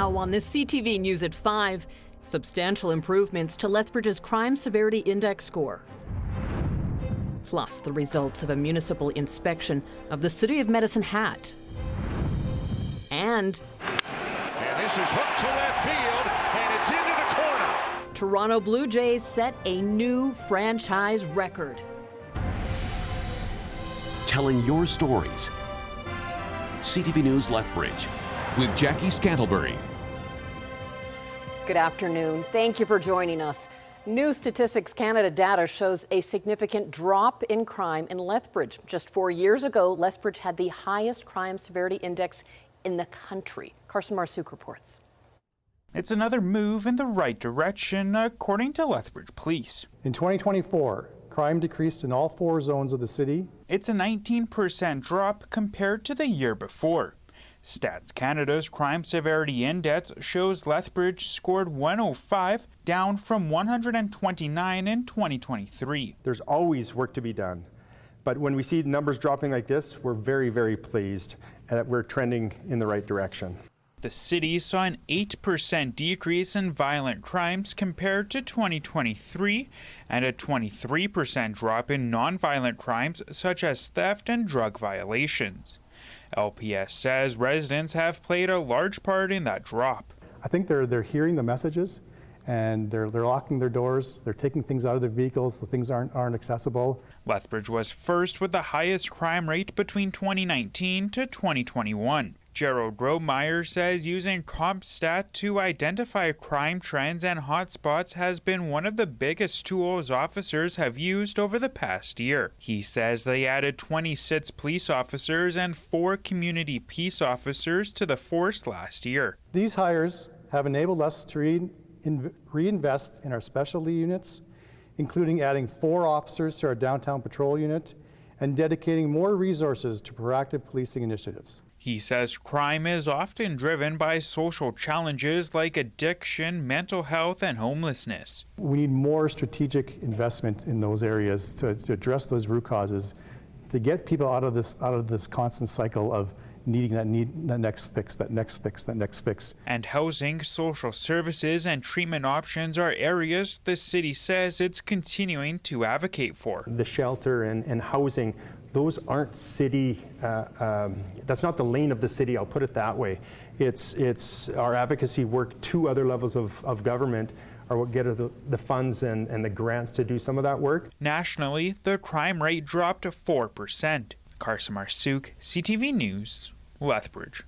Now on this CTV News at 5, substantial improvements to Lethbridge's crime severity index score. Plus the results of a municipal inspection of the city of Medicine Hat. And this is hooked to left field, and it's into the corner. Toronto Blue Jays set a new franchise record. Telling your stories. CTV News Lethbridge with Jackie Scantlebury. Good afternoon. Thank you for joining us. New Statistics Canada data shows a significant drop in crime in Lethbridge. Just 4 years ago, Lethbridge had the highest crime severity index in the country. Carson Marsouk reports. It's another move in the right direction, according to Lethbridge Police. In 2024, crime decreased in all 4 zones of the city. It's a 19% drop compared to the year before. Stats Canada's Crime Severity Index shows Lethbridge scored 105, down from 129 in 2023. There's always work to be done, but when we see numbers dropping like this, we're very, very pleased that we're trending in the right direction. The city saw an 8% decrease in violent crimes compared to 2023 and a 23% drop in nonviolent crimes such as theft and drug violations. LPS says residents have played a large part in that drop. I think they're hearing the messages, and they're locking their doors. They're taking things out of their vehicles. The things aren't accessible. Lethbridge was first with the highest crime rate between 2019 to 2021. Gerald Gromeyer says using CompStat to identify crime trends and hotspots has been one of the biggest tools officers have used over the past year. He says they added 26 police officers and 4 community peace officers to the force last year. These hires have enabled us to reinvest in our specialty units, including adding 4 officers to our downtown patrol unit and dedicating more resources to proactive policing initiatives. He says crime is often driven by social challenges like addiction, mental health, and homelessness. We need more strategic investment in those areas to address those root causes, to get people out of this constant cycle of needing that next fix. And housing, social services, and treatment options are areas the city says it's continuing to advocate for. The shelter and housing, those aren't city, that's not the lane of the city, I'll put it that way. It's our advocacy work. 2 other levels of government are what get the funds and the grants to do some of that work. Nationally, the crime rate dropped to 4%. Carson Marsouk, CTV News, Lethbridge.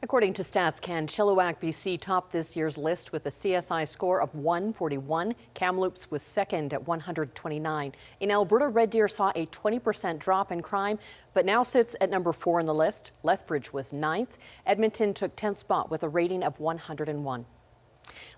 According to StatsCan, Chilliwack, BC topped this year's list with a CSI score of 141. Kamloops was second at 129. In Alberta, Red Deer saw a 20% drop in crime, but now sits at number 4 on the list. Lethbridge was 9th. Edmonton took 10th spot with a rating of 101.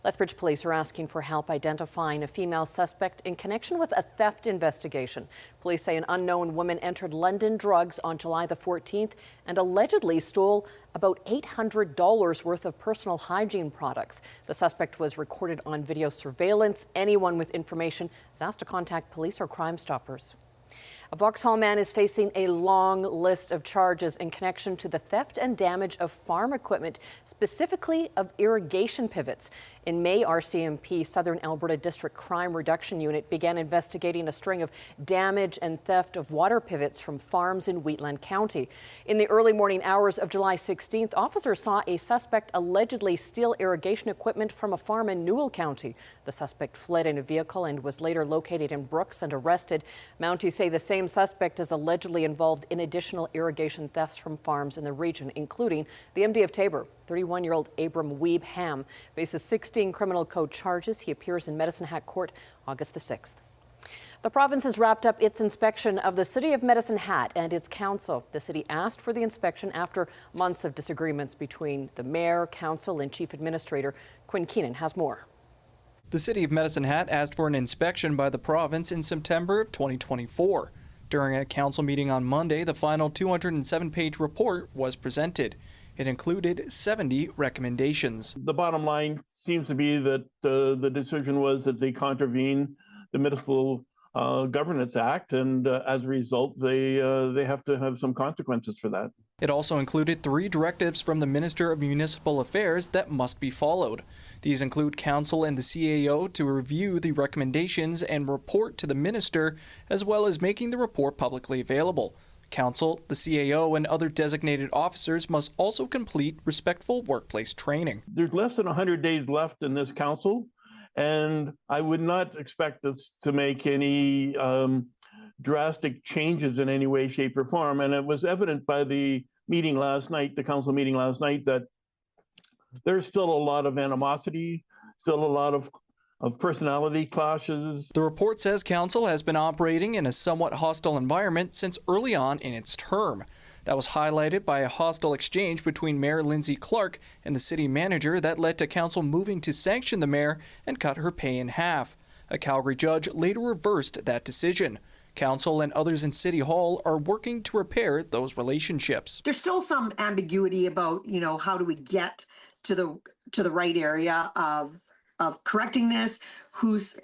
Lethbridge police are asking for help identifying a female suspect in connection with a theft investigation. Police say an unknown woman entered London Drugs on July the 14th and allegedly stole about $800 worth of personal hygiene products. The suspect was recorded on video surveillance. Anyone with information is asked to contact police or Crime Stoppers. A Vauxhall man is facing a long list of charges in connection to the theft and damage of farm equipment, specifically of irrigation pivots. In May, RCMP Southern Alberta District Crime Reduction Unit began investigating a string of damage and theft of water pivots from farms in Wheatland County. In the early morning hours of July 16th, officers saw a suspect allegedly steal irrigation equipment from a farm in Newell County. The suspect fled in a vehicle and was later located in Brooks and arrested. Mounties say the same suspect is allegedly involved in additional irrigation thefts from farms in the region, including the MD of Tabor. 31-year-old Abram Weeb Ham faces 16 criminal code charges. He appears in Medicine Hat Court August the 6th. The province has wrapped up its inspection of the city of Medicine Hat and its council. The city asked for the inspection after months of disagreements between the mayor, council, and chief administrator. Quinn Keenan has more. The city of Medicine Hat asked for an inspection by the province in September of 2024. During a council meeting on Monday, the final 207-page report was presented. It included 70 recommendations. The bottom line seems to be that the decision was that they contravene the Municipal Governance Act, and as a result, they have to have some consequences for that. It also included 3 directives from the Minister of Municipal Affairs that must be followed. These include Council and the CAO to review the recommendations and report to the Minister, as well as making the report publicly available. Council, the CAO, and other designated officers must also complete respectful workplace training. There's less than 100 days left in this council, and I would not expect this to make any drastic changes in any way, shape, or form. And it was evident by the meeting last night, the council meeting last night, that there's still a lot of animosity, still a lot of personality clashes. The report says council has been operating in a somewhat hostile environment since early on in its term. That was highlighted by a hostile exchange between Mayor Lindsay Clark and the city manager that led to council moving to sanction the mayor and cut her pay in half. A Calgary judge later reversed that decision. Council and others in City Hall are working to repair those relationships. There's still some ambiguity about, how do we get to the right area of correcting this, whose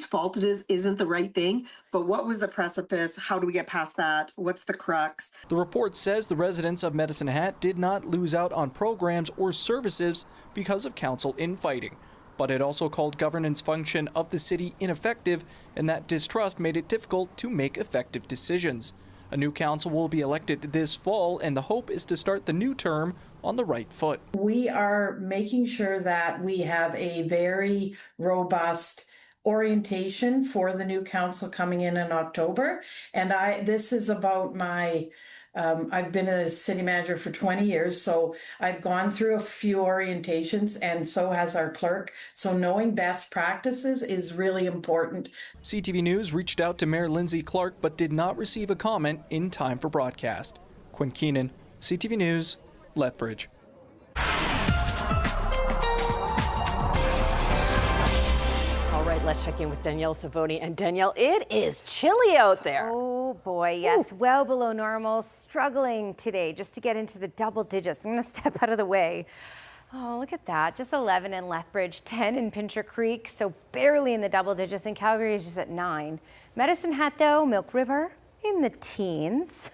fault it isn't the right thing, but what was the precipice? How do we get past that? What's the crux? The report says the residents of Medicine Hat did not lose out on programs or services because of council infighting. But it also called governance function of the city ineffective, and that distrust made it difficult to make effective decisions. A new council will be elected this fall, and the hope is to start the new term on the right foot. We are making sure that we have a very robust orientation for the new council coming in October. And this is about I've been a city manager for 20 years, so I've gone through a few orientations, and so has our clerk. So knowing best practices is really important. CTV News reached out to Mayor Lindsay Clark but did not receive a comment in time for broadcast. Quinn Keenan, CTV News, Lethbridge. All right, let's check in with Danielle Savoni. And Danielle, it is chilly out there. Oh boy, yes, well below normal, struggling today just to get into the double digits. I'm gonna step out of the way. Oh, look at that, just 11 in Lethbridge, 10 in Pincher Creek, so barely in the double digits, and Calgary is just at 9. Medicine Hat though, Milk River in the teens.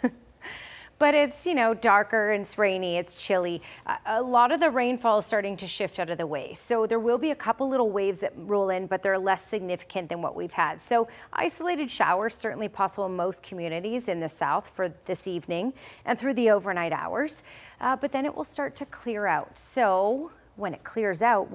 But it's, darker and it's rainy, it's chilly. A lot of the rainfall is starting to shift out of the way. So there will be a couple little waves that roll in, but they're less significant than what we've had. So isolated showers certainly possible in most communities in the south for this evening and through the overnight hours. But then it will start to clear out. So when it clears out,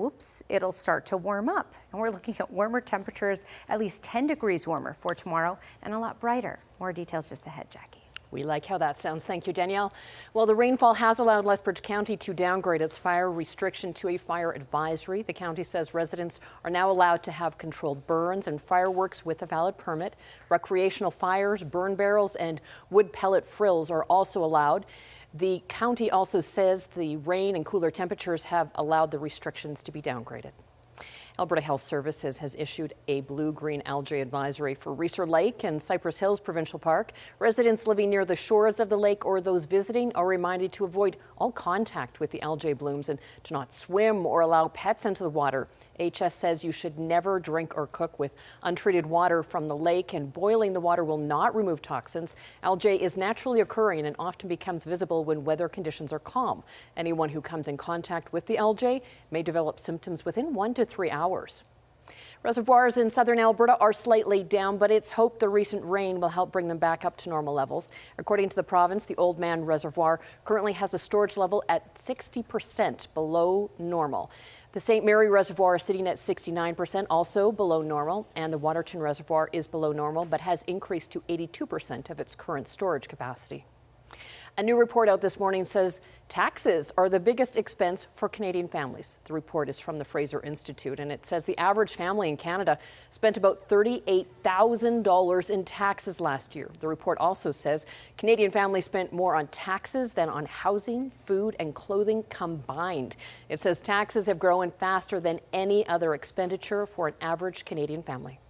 it'll start to warm up. And we're looking at warmer temperatures, at least 10 degrees warmer for tomorrow and a lot brighter. More details just ahead, Jackie. We like how that sounds. Thank you, Danielle. Well, the rainfall has allowed Lethbridge County to downgrade its fire restriction to a fire advisory. The county says residents are now allowed to have controlled burns and fireworks with a valid permit. Recreational fires, burn barrels, and wood pellet frills are also allowed. The county also says the rain and cooler temperatures have allowed the restrictions to be downgraded. Alberta Health Services has issued a blue-green algae advisory for Reeser Lake and Cypress Hills Provincial Park. Residents living near the shores of the lake or those visiting are reminded to avoid all contact with the algae blooms and to not swim or allow pets into the water. HS says you should never drink or cook with untreated water from the lake, and boiling the water will not remove toxins. Algae is naturally occurring and often becomes visible when weather conditions are calm. Anyone who comes in contact with the algae may develop symptoms within 1 to 3 hours. Reservoirs in southern Alberta are slightly down, but it's hoped the recent rain will help bring them back up to normal levels. According to the province, the Old Man Reservoir currently has a storage level at 60% below normal. The St. Mary Reservoir is sitting at 69%, also below normal, and the Waterton Reservoir is below normal, but has increased to 82% of its current storage capacity. A new report out this morning says taxes are the biggest expense for Canadian families. The report is from the Fraser Institute, and it says the average family in Canada spent about $38,000 in taxes last year. The report also says Canadian families spent more on taxes than on housing, food, and clothing combined. It says taxes have grown faster than any other expenditure for an average Canadian family.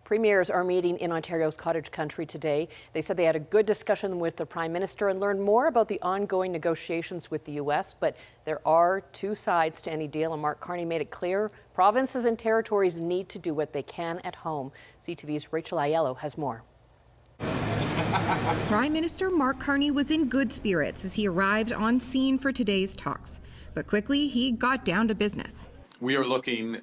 Premiers are meeting in Ontario's cottage country today. They said they had a good discussion with the Prime Minister and learned more about the ongoing negotiations with the U.S., but there are two sides to any deal, and Mark Carney made it clear provinces and territories need to do what they can at home. CTV's Rachel Aiello has more. Prime Minister Mark Carney was in good spirits as he arrived on scene for today's talks, but quickly he got down to business. We are looking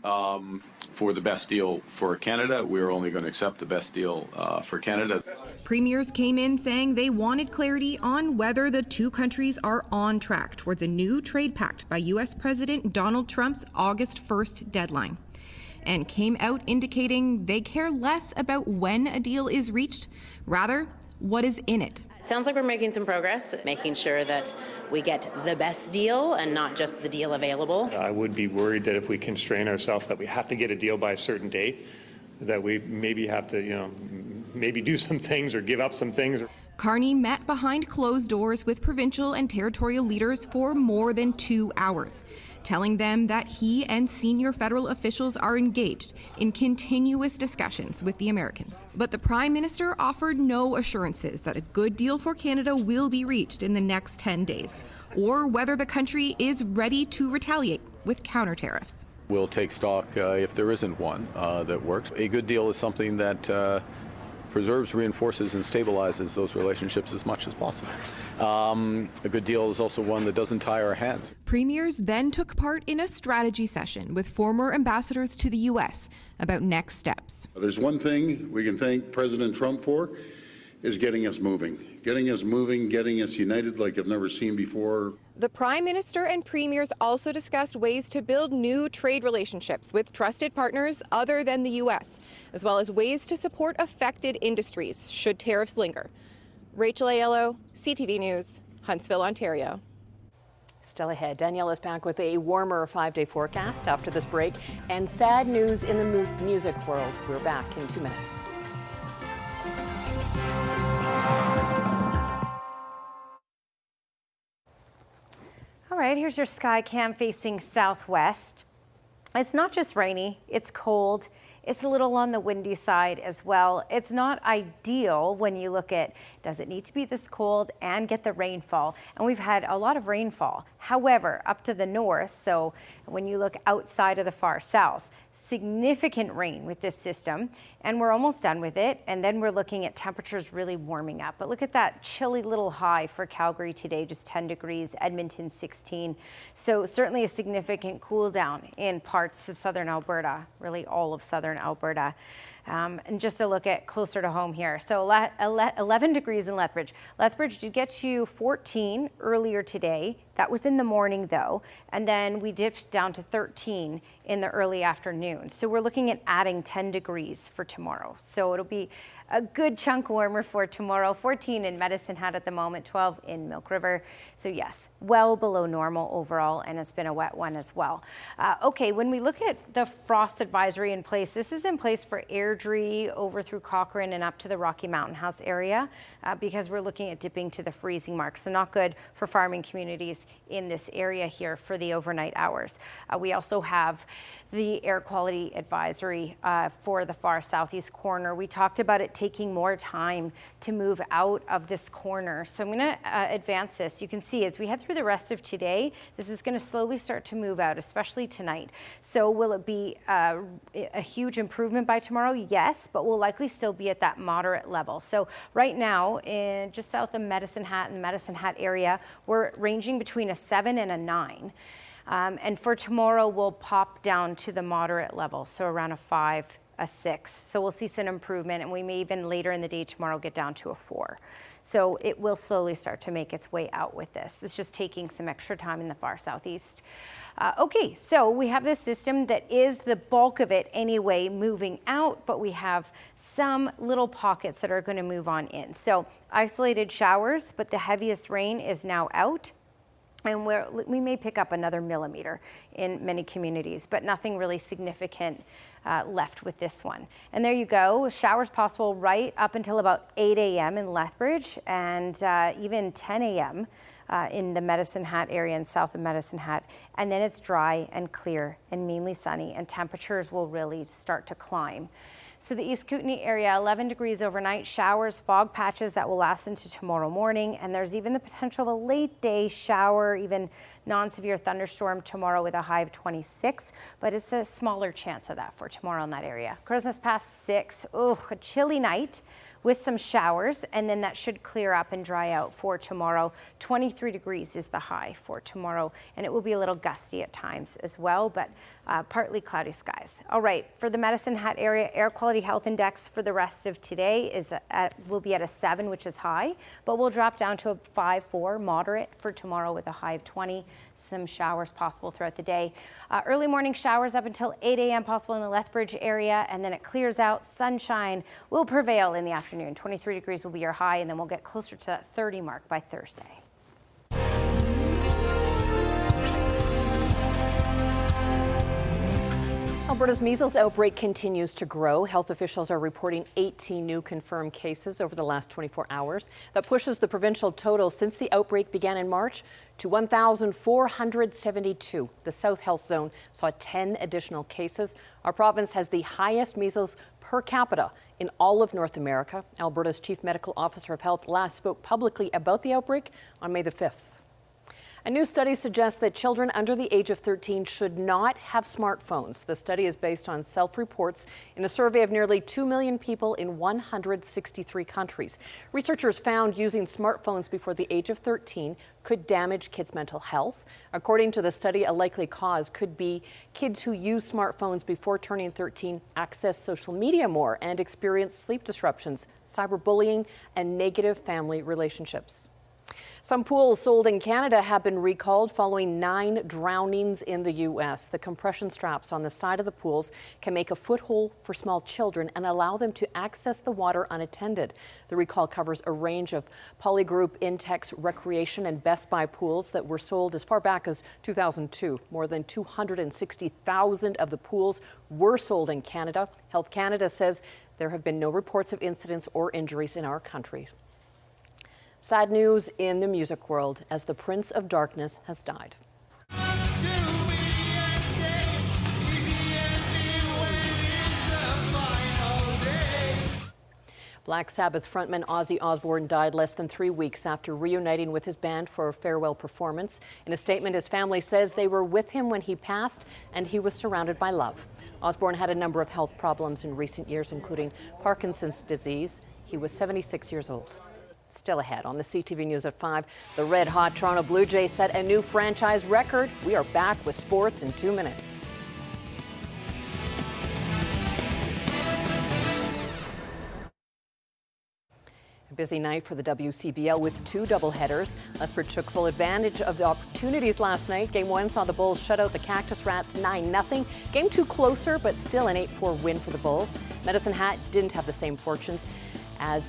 for the best deal for Canada. We are only going to accept the best deal for Canada. Premiers came in saying they wanted clarity on whether the two countries are on track towards a new trade pact by U.S. President Donald Trump's August 1st deadline, and came out indicating they care less about when a deal is reached, rather what is in it. It sounds like we're making some progress, making sure that we get the best deal and not just the deal available. I would be worried that if we constrain ourselves that we have to get a deal by a certain date, that we maybe have to, maybe do some things or give up some things. Carney met behind closed doors with provincial and territorial leaders for more than 2 hours, telling them that he and senior federal officials are engaged in continuous discussions with the Americans. But the Prime Minister offered no assurances that a good deal for Canada will be reached in the next 10 days, or whether the country is ready to retaliate with counter tariffs. We'll take stock if there isn't one that works. A good deal is something that preserves, reinforces, and stabilizes those relationships as much as possible. A good deal is also one that doesn't tie our hands. Premiers then took part in a strategy session with former ambassadors to the U.S. about next steps. There's one thing we can thank President Trump for, is getting us moving, getting us united like I've never seen before. The Prime Minister and Premiers also discussed ways to build new trade relationships with trusted partners other than the U.S., as well as ways to support affected industries should tariffs linger. Rachel Aiello, CTV News, Huntsville, Ontario. Still ahead, Danielle is back with a warmer 5-day forecast after this break, and sad news in the music world. We're back in 2 minutes. All right, here's your sky cam facing southwest. It's not just rainy, it's cold. It's a little on the windy side as well. It's not ideal when you look at, does it need to be this cold and get the rainfall? And we've had a lot of rainfall. However, up to the north, so when you look outside of the far south, significant rain with this system, and we're almost done with it. And then we're looking at temperatures really warming up. But look at that chilly little high for Calgary today, just 10 degrees, Edmonton 16. So certainly a significant cool down in parts of southern Alberta, really all of southern Alberta. And just to look at closer to home here. So 11 degrees in Lethbridge. Lethbridge did get you 14 earlier today. That was in the morning though. And then we dipped down to 13 in the early afternoon. So we're looking at adding 10 degrees for tomorrow. So it'll be a good chunk warmer for tomorrow. 14 in Medicine Hat at the moment, 12 in Milk River. So yes, well below normal overall, and it's been a wet one as well. Okay, when we look at the frost advisory in place, this is in place for Airdrie over through Cochrane and up to the Rocky Mountain House area because we're looking at dipping to the freezing mark. So not good for farming communities in this area here for the overnight hours. We also have the air quality advisory for the far southeast corner. We talked about it taking more time to move out of this corner. So I'm going to advance this. You can see as we head through the rest of today, this is going to slowly start to move out, especially tonight. So will it be a huge improvement by tomorrow? Yes, but we'll likely still be at that moderate level. So right now, in just south of Medicine Hat and the Medicine Hat area, we're ranging between a 7 and a 9. And for tomorrow, we'll pop down to the moderate level, so around a 5, a 6. So we'll see some improvement, and we may even later in the day tomorrow get down to a 4. So it will slowly start to make its way out with this. It's just taking some extra time in the far southeast. Okay, so we have this system that is the bulk of it anyway moving out, but we have some little pockets that are going to move on in. So isolated showers, but the heaviest rain is now out. And we may pick up another millimeter in many communities, but nothing really significant left with this one. And there you go, showers possible right up until about 8 a.m. in Lethbridge and even 10 a.m. In the Medicine Hat area and south of Medicine Hat. And then it's dry and clear and mainly sunny, and temperatures will really start to climb. So the East Kootenay area, 11 degrees overnight, showers, fog patches that will last into tomorrow morning. And there's even the potential of a late day shower, even non-severe thunderstorm tomorrow with a high of 26. But it's a smaller chance of that for tomorrow in that area. Crow's Nest past 6. Oh, a chilly night with some showers, and then that should clear up and dry out for tomorrow. 23 degrees is the high for tomorrow, and it will be a little gusty at times as well, but partly cloudy skies. All right, for the Medicine Hat area, air quality health index for the rest of today will be at a 7, which is high, but we'll drop down to a 5-4, moderate for tomorrow with a high of 20. Some showers possible throughout the day. Early morning showers up until 8 a.m. possible in the Lethbridge area, and then it clears out. Sunshine will prevail in the afternoon. 23 degrees will be your high, and then we'll get closer to that 30 mark by Thursday. Alberta's measles outbreak continues to grow. Health officials are reporting 18 new confirmed cases over the last 24 hours. That pushes the provincial total since the outbreak began in March to 1,472. The South Health Zone saw 10 additional cases. Our province has the highest measles per capita in all of North America. Alberta's Chief Medical Officer of Health last spoke publicly about the outbreak on May the 5th. A new study suggests that children under the age of 13 should not have smartphones. The study is based on self-reports in a survey of nearly 2 million people in 163 countries. Researchers found using smartphones before the age of 13 could damage kids' mental health. According to the study, a likely cause could be kids who use smartphones before turning 13 access social media more and experience sleep disruptions, cyberbullying, and negative family relationships. Some pools sold in Canada have been recalled following 9 drownings in the U.S. The compression straps on the side of the pools can make a foothold for small children and allow them to access the water unattended. The recall covers a range of Polygroup, Intex, Recreation, and Best Buy pools that were sold as far back as 2002. More than 260,000 of the pools were sold in Canada. Health Canada says there have been no reports of incidents or injuries in our country. Sad news in the music world as the Prince of Darkness has died. Black Sabbath frontman Ozzy Osbourne died less than 3 weeks after reuniting with his band for a farewell performance. In a statement, his family says they were with him when he passed and he was surrounded by love. Osbourne had a number of health problems in recent years, including Parkinson's disease. He was 76 years old. Still ahead on the CTV News at 5, the red-hot Toronto Blue Jays set a new franchise record. We are back with sports in 2 minutes. A busy night for the WCBL with 2 doubleheaders. Lethbridge took full advantage of the opportunities last night. Game 1 saw the Bulls shut out the Cactus Rats 9-0. Game 2 closer, but still an 8-4 win for the Bulls. Medicine Hat didn't have the same fortunes as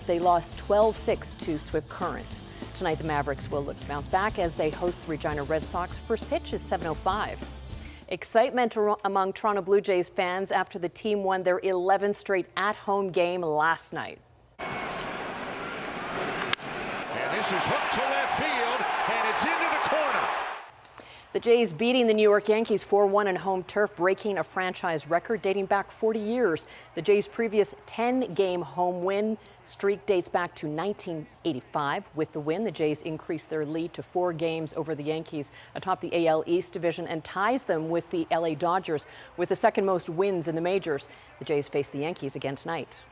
they lost 12-6 to Swift Current. Tonight, the Mavericks will look to bounce back as they host the Regina Red Sox. First pitch is 7:05. Excitement among Toronto Blue Jays fans after the team won their 11th straight at-home game last night. And this is hooked to left field, and it's into the corner. The Jays beating the New York Yankees 4-1 on home turf, breaking a franchise record dating back 40 years. The Jays' previous 10-game home win streak dates back to 1985. With the win, the Jays increased their lead to 4 games over the Yankees atop the AL East division and ties them with the LA Dodgers with the second most wins in the majors. The Jays face the Yankees again tonight.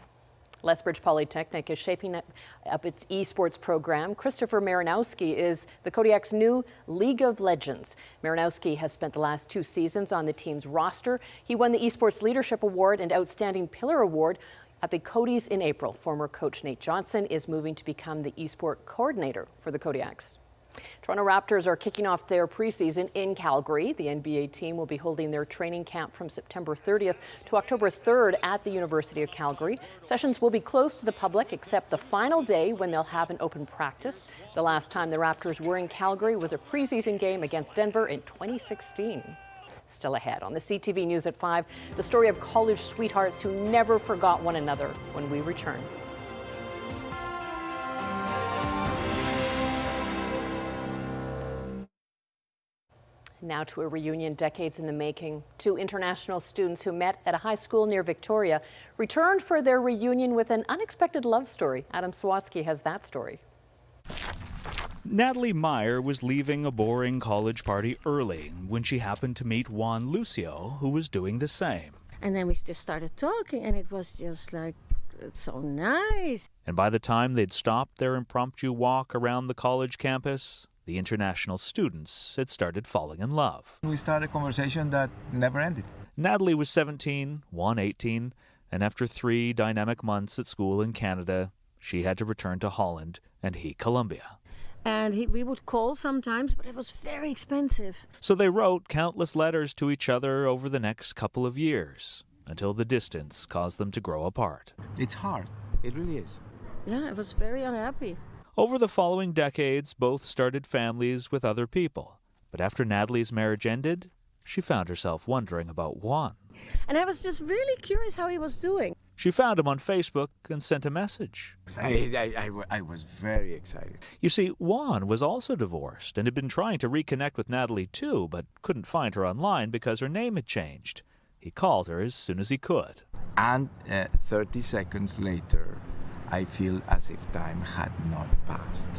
Lethbridge Polytechnic is shaping up its esports program. Christopher Marinowski is the Kodiak's new League of Legends. Marinowski has spent the last 2 seasons on the team's roster. He won the Esports Leadership Award and Outstanding Pillar Award at the Codies in April. Former coach Nate Johnson is moving to become the esport coordinator for the Kodiaks. Toronto Raptors are kicking off their preseason in Calgary. The NBA team will be holding their training camp from September 30th to October 3rd at the University of Calgary. Sessions will be closed to the public except the final day when they'll have an open practice. The last time the Raptors were in Calgary was a preseason game against Denver in 2016. Still ahead on the CTV News at 5, the story of college sweethearts who never forgot one another when we return. Now to a reunion decades in the making. 2 international students who met at a high school near Victoria returned for their reunion with an unexpected love story. Adam Sawatsky has that story. Natalie Meyer was leaving a boring college party early when she happened to meet Juan Lucio, who was doing the same. And then we just started talking, and it was just like it's so nice. And by the time they'd stopped their impromptu walk around the college campus, the international students had started falling in love. We started a conversation that never ended. Natalie was 17, Juan 18, and after 3 dynamic months at school in Canada, she had to return to Holland and he Colombia. And we would call sometimes, but it was very expensive. So they wrote countless letters to each other over the next couple of years, until the distance caused them to grow apart. It's hard. It really is. Yeah, I was very unhappy. Over the following decades, both started families with other people. But after Natalie's marriage ended, she found herself wondering about Juan. And I was just really curious how he was doing. She found him on Facebook and sent a message. I was very excited. You see, Juan was also divorced and had been trying to reconnect with Natalie too, but couldn't find her online because her name had changed. He called her as soon as he could. And 30 seconds later, I feel as if time had not passed.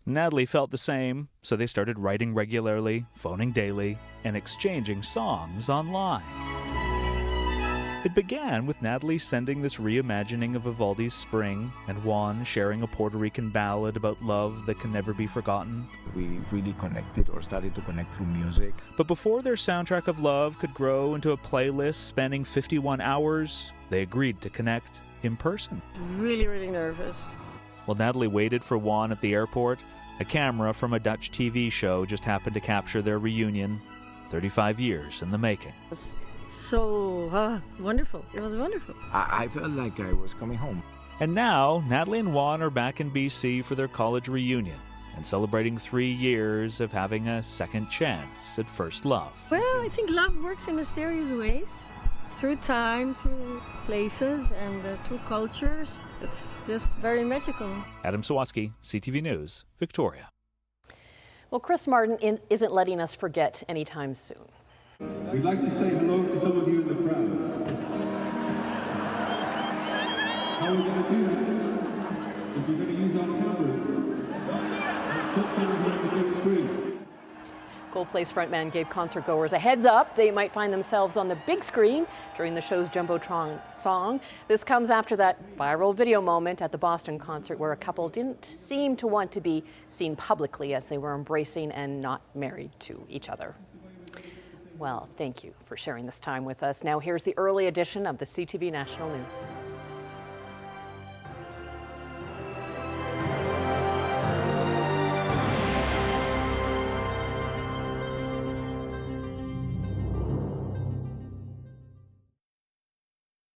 Natalie felt the same, so they started writing regularly, phoning daily, and exchanging songs online. It began with Natalie sending this reimagining of Vivaldi's Spring and Juan sharing a Puerto Rican ballad about love that can never be forgotten. We really connected or started to connect through music. But before their soundtrack of love could grow into a playlist spanning 51 hours, they agreed to connect in person. Really, really nervous. While Natalie waited for Juan at the airport, a camera from a Dutch TV show just happened to capture their reunion, 35 years in the making. So wonderful. It was wonderful. I felt like I was coming home. And now, Natalie and Juan are back in BC for their college reunion and celebrating 3 years of having a second chance at first love. Well, I think love works in mysterious ways. Through time, through places, and through cultures. It's just very magical. Adam Sawatsky, CTV News, Victoria. Well, Chris Martin isn't letting us forget anytime soon. We'd like to say hello to some of you in the crowd. How we're going to do that is we're going to use our cameras and put some of you on the big screen. Gold Place frontman gave concert goers a heads up they might find themselves on the big screen during the show's Jumbotron song. This comes after that viral video moment at the Boston concert where a couple didn't seem to want to be seen publicly as they were embracing and not married to each other. Well, thank you for sharing this time with us. Now here's the early edition of the CTV National News.